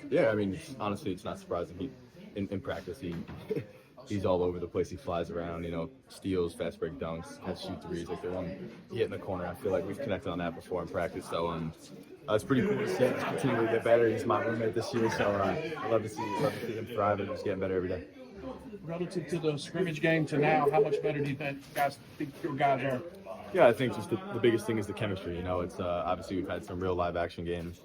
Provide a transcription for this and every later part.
Yeah, I mean, honestly, it's not surprising. In practice, he's all over the place. He flies around, steals, fast break dunks, has shoot threes. Like the one he hit in the corner, I feel like we've connected on that before in practice. So it's pretty cool to see him continue to get better. He's my roommate this year, so I love to see him thrive and just getting better every day. Relative to the scrimmage game to now, how much better do you think your guys are? Yeah, I think just the biggest thing is the chemistry. It's obviously we've had some real live action games.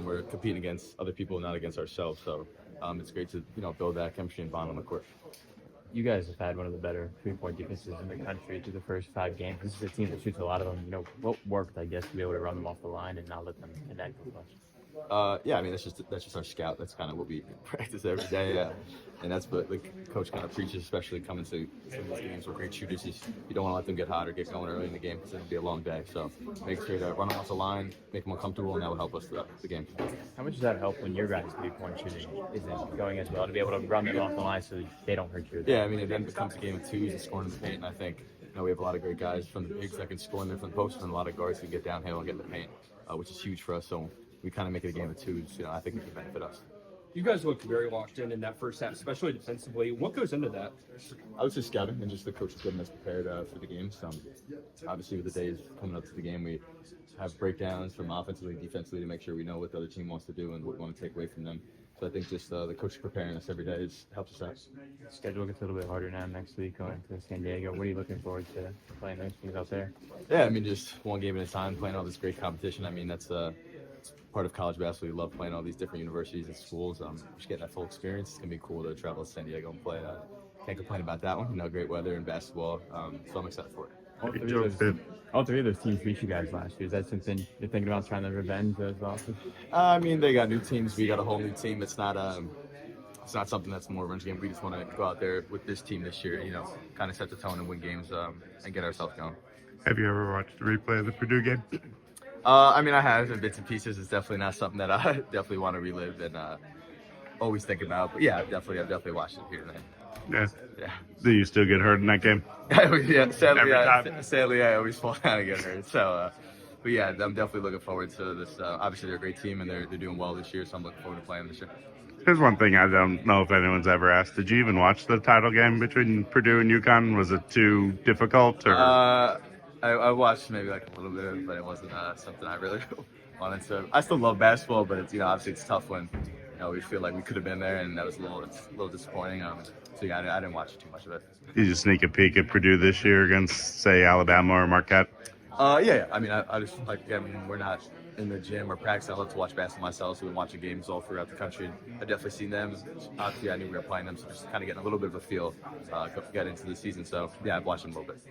We're competing against other people, not against ourselves. So it's great to build that chemistry and bond on the court. You guys have had one of the better three-point defenses in the country through the first 5 games. This is a team that shoots a lot of them. What worked, I guess, to be able to run them off the line and not let them connect as much? Yeah, I mean that's just our scout. That's kind of what we practice every day, and that's what the coach kind of preaches, especially coming to some of these games with great shooters. You don't want to let them get hot or get going early in the game because it'll be a long day. So make sure to run them off the line, make them uncomfortable, and that will help us throughout the game. How much does that help when your guys' three-point shooting isn't going as well to be able to run them off the line so they don't hurt you? Yeah, I mean it then becomes a game of twos and scoring in the paint, and I think we have a lot of great guys from the bigs that can score in there from the post, and a lot of guards who can get downhill and get in the paint, which is huge for us. So we kind of make it a game of twos. I think it can benefit us. You guys looked very locked in that first half, especially defensively. What goes into that? I would say scouting and just the coach getting us prepared for the game. So obviously with the days coming up to the game, we have breakdowns from offensively and defensively to make sure we know what the other team wants to do and what we want to take away from them. So I think just the coach preparing us every day helps us out. Schedule gets a little bit harder now next week going to San Diego. What are you looking forward to playing those teams out there? Yeah, I mean just one game at a time, playing all this great competition. I mean that's part of college basketball. We love playing all these different universities and schools. Just getting that full experience. It's gonna be cool to travel to San Diego and play. Can't complain about that one. Great weather and basketball. So I'm excited for it. All three of those teams beat you guys last year. Is that something you're thinking about trying to revenge as well? I mean, they got new teams. We got a whole new team. It's not something that's more revenge game. We just want to go out there with this team this year. Kind of set the tone and win games and get ourselves going. Have you ever watched the replay of the Purdue game? I mean, I have in bits and pieces. It's definitely not something that I definitely want to relive and always think about. But yeah, I've definitely watched it here and there. Yeah. Do you still get hurt in that game? Yeah, sadly, Every time. sadly, I always fall down and get hurt. So, but yeah, I'm definitely looking forward to this. Obviously, they're a great team and they're doing well this year, so I'm looking forward to playing this year. Here's one thing I don't know if anyone's ever asked. Did you even watch the title game between Purdue and UConn? Was it too difficult? Or? I watched maybe like a little bit, but it wasn't something I really wanted to. I still love basketball, but it's obviously it's tough when we feel like we could have been there, and that was it's a little disappointing. So yeah, I didn't watch too much of it. Did you sneak a peek at Purdue this year against, say, Alabama or Marquette? Yeah. I mean, I just we're not in the gym or practice. I love to watch basketball myself, so we've been watching games all throughout the country. I've definitely seen them. Obviously, I knew we were playing them, so just kind of getting a little bit of a feel get into the season. So yeah, I've watched them a little bit.